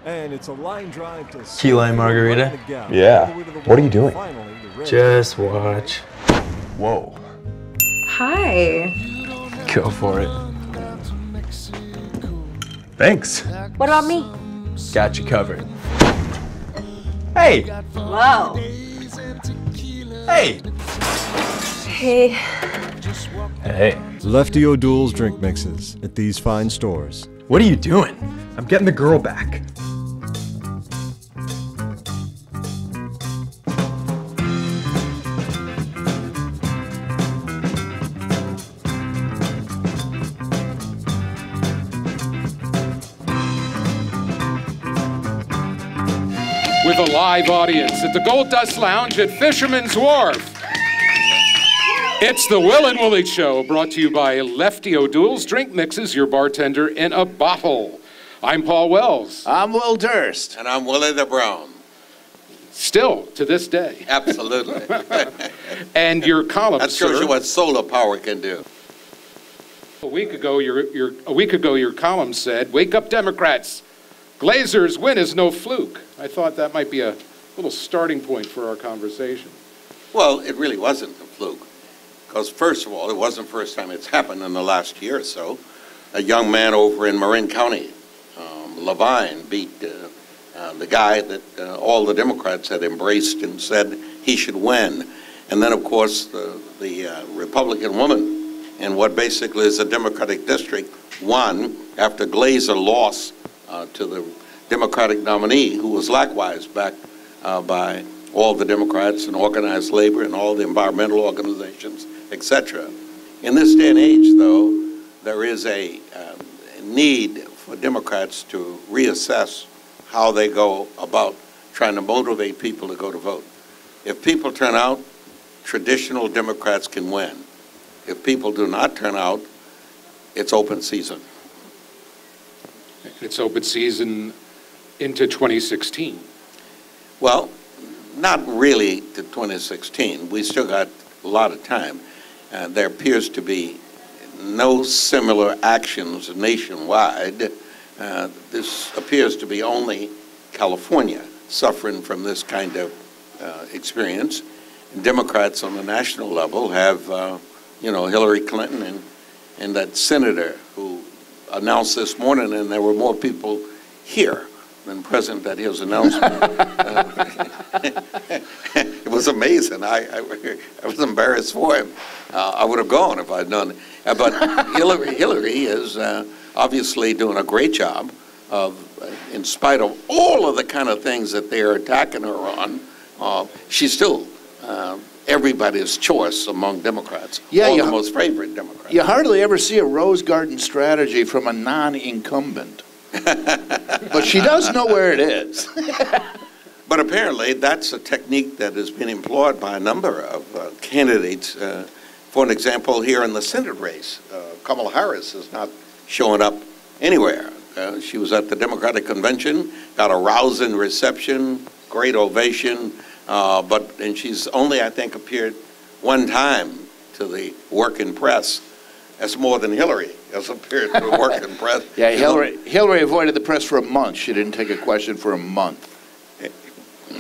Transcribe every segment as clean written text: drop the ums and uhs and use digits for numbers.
And it's a line drive to Key lime margarita? Yeah. What are you doing? Just watch. Whoa. Hi. Go for it. Thanks. What about me? Got you covered. Hey! Whoa. Hey! Hey. Hey. Lefty O'Doul's drink mixes at these fine stores. What are you doing? I'm getting the girl back. With a live audience at the Gold Dust Lounge at Fisherman's Wharf. It's the Will and Woolley Show, brought to you by Lefty O'Doul's Drink Mixes, your bartender in a bottle. I'm Paul Wells. I'm Will Durst. And I'm Willie the Brown. Still, to this day. Absolutely. And your column, That shows sir, you what solar power can do. a week ago, your column said, "Wake up, Democrats. Glazer's win is no fluke." I thought that might be a little starting point for our conversation. Well, it really wasn't a fluke. Because first of all, it wasn't the first time it's happened in the last year or so. A young man over in Marin County, Levine, beat the guy that all the Democrats had embraced and said he should win. And then, of course, the Republican woman in what basically is a Democratic district won after Glazer lost to the Democratic nominee, who was likewise backed by all the Democrats and organized labor and all the environmental organizations, etc. In this day and age, though, there is a need for Democrats to reassess how they go about trying to motivate people to go to vote. If people turn out, traditional Democrats can win. If people do not turn out, it's open season. It's open season into 2016. Well, not really to 2016. We still got a lot of time. There appears to be no similar actions nationwide. This appears to be only California suffering from this kind of experience. Democrats on the national level have, Hillary Clinton and that senator who announced this morning, and there were more people here than present at his announcement. It was amazing. I was embarrassed for him. I would have gone if I'd done it. But Hillary is obviously doing a great job of, in spite of all of the kind of things that they're attacking her on, she's still everybody's choice among Democrats. Yeah, the most favorite Democrats. You hardly ever see a Rose Garden strategy from a non-incumbent. But she does know where it is. But apparently that's a technique that has been employed by a number of candidates. For an example, here in the Senate race, Kamala Harris is not showing up anywhere. She was at the Democratic Convention, got a rousing reception, great ovation, and she's only, I think, appeared one time to the working press. That's more than Hillary has appeared to the working press. Yeah, Hillary avoided the press for a month. She didn't take a question for a month.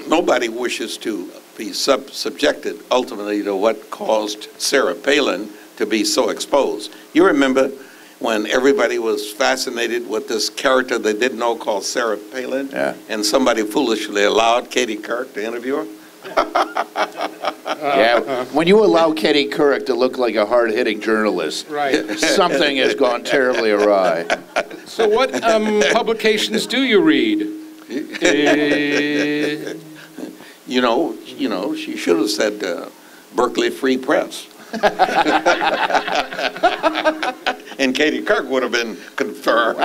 Nobody wishes to be subjected ultimately to what caused Sarah Palin to be so exposed. You remember when everybody was fascinated with this character they didn't know called Sarah Palin? Yeah. And somebody foolishly allowed Katie Couric to interview her? Yeah, when you allow Katie Couric to look like a hard-hitting journalist, Right. something has gone terribly awry. So what publications do you read? She should have said Berkeley Free Press. And Katie Couric would have been confirmed.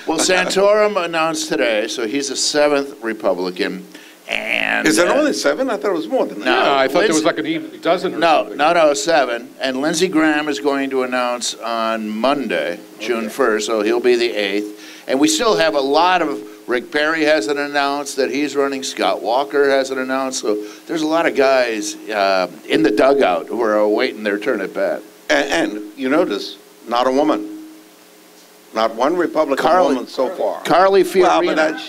Well, Santorum announced today, so he's the 7th Republican. And Is it only 7? I thought it was more than that. No, I thought there was like a dozen or something. No, 7. And Lindsey Graham is going to announce on Monday, June 1st, so he'll be the 8th. And we still have a lot of, Rick Perry hasn't announced that he's running, Scott Walker hasn't announced, so there's a lot of guys in the dugout who are awaiting their turn at bat. And you notice, not a woman. Not one Republican Carly- woman so far. Carly Well, Fiorina. but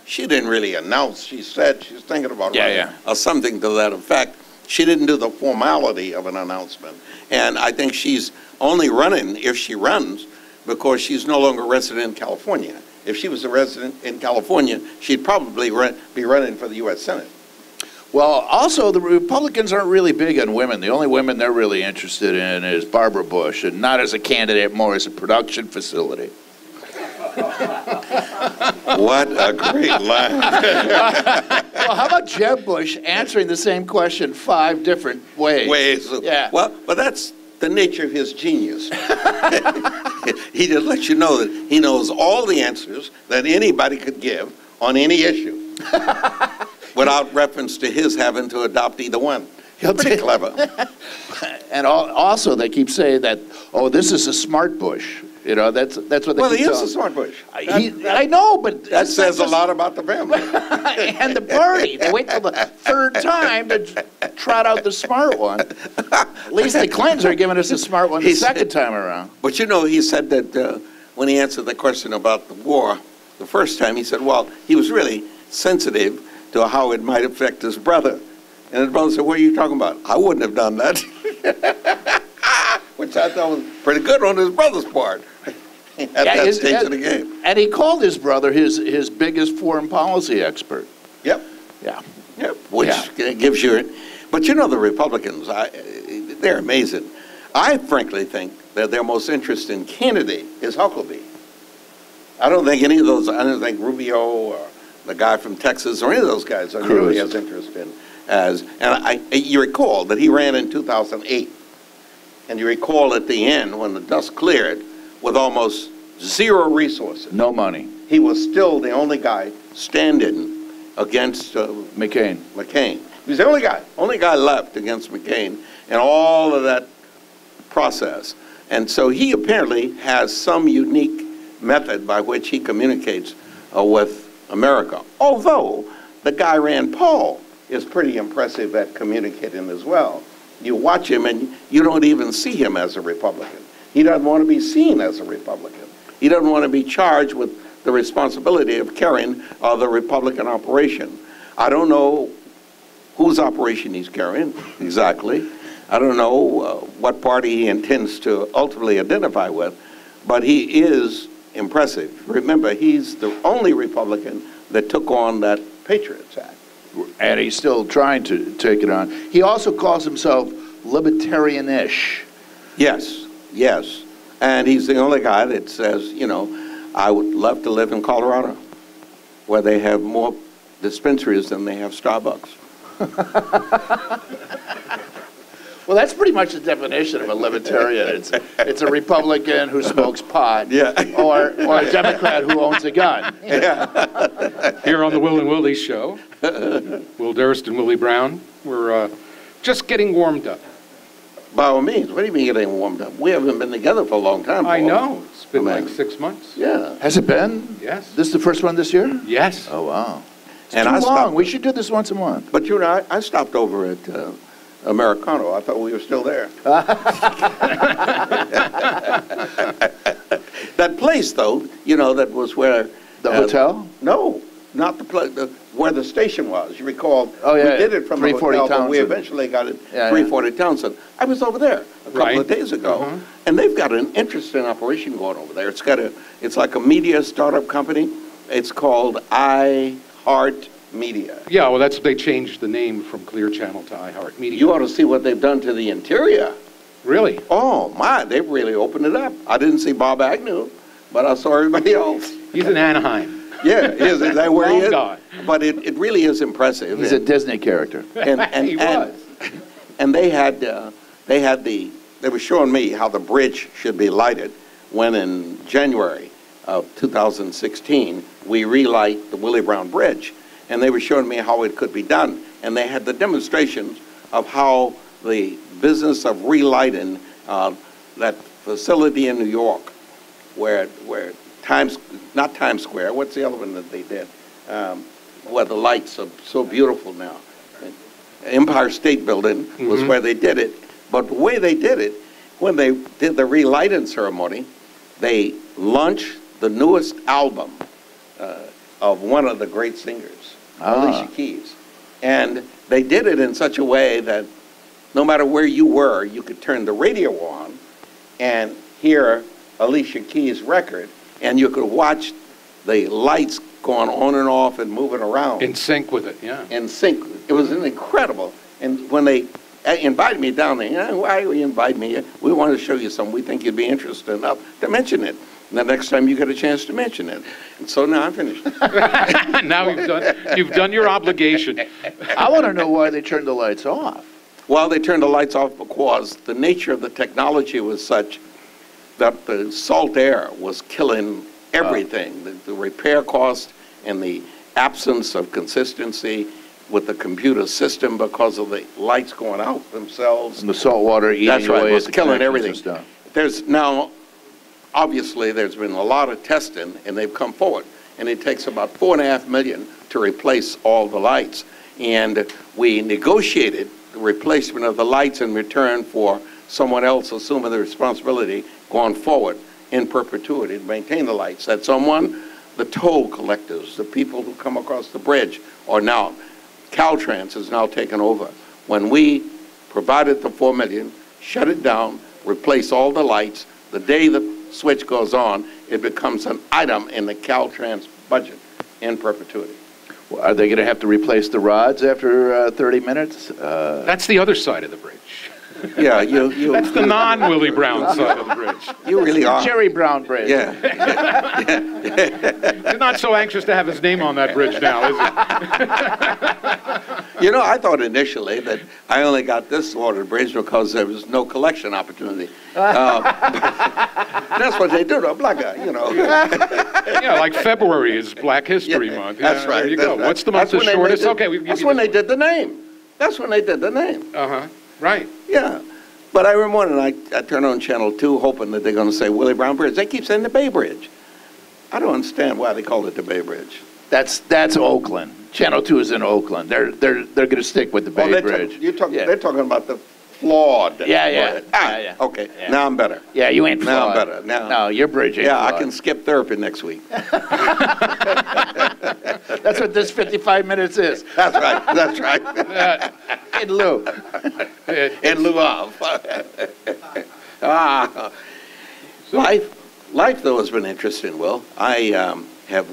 she didn't really announce. She said she's thinking about running, Yeah. or something to that effect. She didn't do the formality of an announcement. And I think she's only running, if she runs, because she's no longer a resident in California. If she was a resident in California, she'd probably be running for the U.S. Senate. Well, also, the Republicans aren't really big on women. The only women they're really interested in is Barbara Bush, and not as a candidate, more as a production facility. What a great line. Well, how about Jeb Bush answering the same question 5 different ways? Yeah. Well, but that's the nature of his genius. He just lets you know that he knows all the answers that anybody could give on any issue without reference to his having to adopt either one. Pretty clever. And also, they keep saying that, oh, this is a smart Bush. You know, that's what they Well, keep he is telling. a smart Bush. I know, but That says a lot about the family. and the party. They wait till the 3rd time to trot out the smart one. At least the Clintons are giving us a smart one the He's- 2nd time around. But you know, he said that when he answered the question about the war the first time, he said, well, he was really sensitive to how it might affect his brother. And his brother said, what are you talking about? I wouldn't have done that. Which I thought was pretty good on his brother's part at that stage of the game. And he called his brother his biggest foreign policy expert. Yep. Yeah. Yep. Which gives you, but you know the Republicans, they're amazing. I frankly think that their most interesting candidate is Huckabee. I don't think any of those, I don't think Rubio or the guy from Texas or any of those guys are nearly as interested as, and you recall that he ran in 2008. And you recall at the end, when the dust cleared, with almost 0 resources. No money. He was still the only guy standing against McCain. He was the only guy left against McCain in all of that process. And so he apparently has some unique method by which he communicates with America. Although the guy Rand Paul is pretty impressive at communicating as well. You watch him and you don't even see him as a Republican. He doesn't want to be seen as a Republican. He doesn't want to be charged with the responsibility of carrying the Republican operation. I don't know whose operation he's carrying exactly. I don't know what party he intends to ultimately identify with, but he is impressive. Remember, he's the only Republican that took on that Patriots Act. And he's still trying to take it on. He also calls himself libertarian-ish. Yes, yes. And he's the only guy that says, you know, I would love to live in Colorado, where they have more dispensaries than they have Starbucks. Well, that's pretty much the definition of a libertarian. It's a Republican who smokes pot, or a Democrat who owns a gun. Here on the Will and Willie Show, Will Durst and Willie Brown, we're just getting warmed up. By all means, what do you mean getting warmed up? We haven't been together for a long time. I Paul. know. It's been I mean, like 6 months. Yeah. Has it been? Yes. This is the first one this year? Yes. Oh, wow. It's And too I long. stopped- We should do this once a month. But you know, I stopped over at Americano. I thought we were still there. That place, though, you know, that was where... The hotel? No, not the place, where the station was. You recall, Oh, yeah, we did it from the 340 hotel, but we Townsend. eventually got it Yeah, 340 Townsend. I was over there a couple Right. of days ago, and they've got an interesting operation going over there. It's like a media startup company. It's called iHeart Media. Yeah, well, they changed the name from Clear Channel to iHeartMedia. You ought to see what they've done to the interior. Really? Oh, my, they've really opened it up. I didn't see Bob Agnew, but I saw everybody else. He's in Anaheim. Yeah, is that where he Wrong is? guy. But it really is impressive. He's a Disney character. He was. And they were showing me how the bridge should be lighted when in January of 2016, we relight the Willie Brown Bridge. And they were showing me how it could be done. And they had the demonstrations of how the business of relighting that facility in New York, where not Times Square, what's the other one that they did? Where the lights are so beautiful now. Empire State Building was where they did it. But the way they did it, when they did the relighting ceremony, they launch the newest album of one of the great singers, Alicia Keys. And they did it in such a way that no matter where you were, you could turn the radio on and hear Alicia Keys' record, and you could watch the lights going on and off and moving around. In sync with it, yeah. In sync. It was incredible. And when they invited me down there, why do you invite me? We want to show you something. We think you'd be interested enough to mention it. And the next time you get a chance to mention it. And so now I'm finished. Now you've done your obligation. I want to know why they turned the lights off. Well, they turned the lights off because the nature of the technology was such that the salt air was killing everything. The repair cost and the absence of consistency with the computer system because of the lights going out themselves. And the salt water eating That's right, away it was at the killing connections everything. and stuff. There's now, obviously, there's been a lot of testing, and they've come forward. And it takes about $4.5 million to replace all the lights. And we negotiated the replacement of the lights in return for someone else assuming the responsibility going forward in perpetuity to maintain the lights. That someone, the toll collectors, the people who come across the bridge, are now, Caltrans has now taken over. When we provided the $4 million, shut it down, replace all the lights, the day the switch goes on, it becomes an item in the Caltrans budget in perpetuity. Well, are they going to have to replace the rods after 30 minutes? That's the other side of the bridge. Yeah, you. That's the non-Willie Brown side of the bridge. You really are. Jerry Brown Bridge. Yeah. You're not so anxious to have his name on that bridge now, is it? You know, I thought initially that I only got this water bridge because there was no collection opportunity. That's what they do to a black guy, you know. Yeah, like February is Black History Month. That's Yeah, right. There you go. What's the month That's that's when they shortest? made Okay, that's when they did the name. That's when they did the name. Uh-huh, right. Yeah. But I remember one, and I turned on Channel 2 hoping that they're going to say Willie Brown Bridge. They keep saying the Bay Bridge. I don't understand why they call it the Bay Bridge. That's Oakland. Channel 2 is in Oakland. They're going to stick with the Bay Bridge. They're talking about the flawed. Yeah. Bridge. Yeah. Okay, Yeah. now I'm better. Yeah, you ain't Now I'm flawed. better. Now. No, your bridge ain't Yeah, I flawed. can skip therapy next week. That's what this 55 minutes is. That's right. That's right. In lieu. In lieu of. Life, though, has been interesting, Will. I have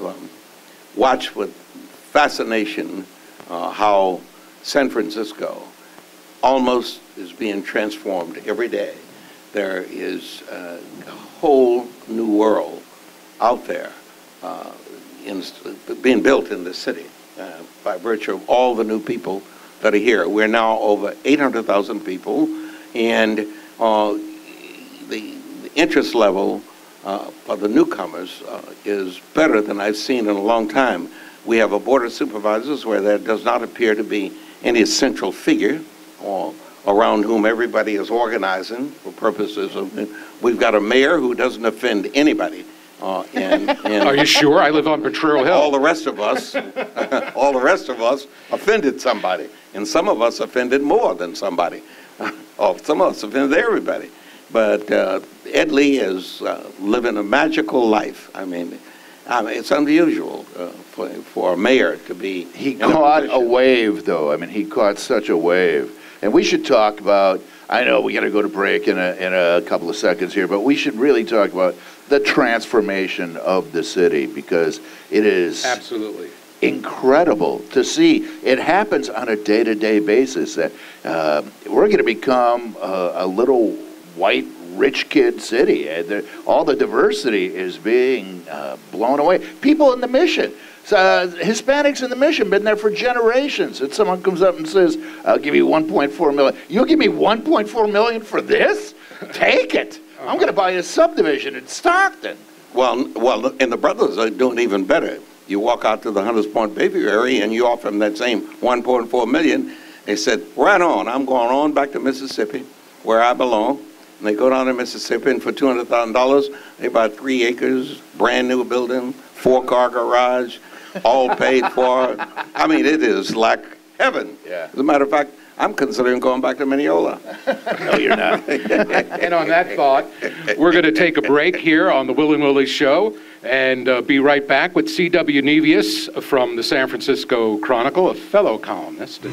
watched with fascination how San Francisco almost is being transformed every day. There is a whole new world out there being built in the city by virtue of all the new people that are here. We're now over 800,000 people, and the interest level for the newcomers is better than I've seen in a long time. We have a board of supervisors where there does not appear to be any central figure or around whom everybody is organizing for purposes of. We've got a mayor who doesn't offend anybody. And Are you sure? I live on Potrero Hill. all the rest of us, offended somebody, and some of us offended more than somebody. Some of us offended everybody. But Ed Lee is living a magical life. I mean, it's unusual for a mayor to be. He caught a wave, though. I mean, he caught such a wave. And we should talk about, I know we got to go to break in a couple of seconds here, but we should really talk about the transformation of the city, because it is Absolutely. incredible to see. It happens on a day-to-day basis that we're going to become a little white rich kid city. All the diversity is being blown away. People in the Mission, Hispanics in the Mission, been there for generations. And someone comes up and says, "I'll give you 1.4 million." You'll give me 1.4 million for this? Take it. I'm going to buy a subdivision in Stockton. Well, and the brothers are doing even better. You walk out to the Hunters Point Bayview area and you offer them that same 1.4 million. They said, "Right on. I'm going on back to Mississippi, where I belong." And they go down to Mississippi, and for $200,000, they buy 3 acres, brand new building, 4-car garage, all paid for. I mean, it is like heaven. Yeah. As a matter of fact, I'm considering going back to Mineola. No, you're not. And on that thought, we're going to take a break here on the Will and Willie Show and be right back with C.W. Nevius from the San Francisco Chronicle, a fellow columnist.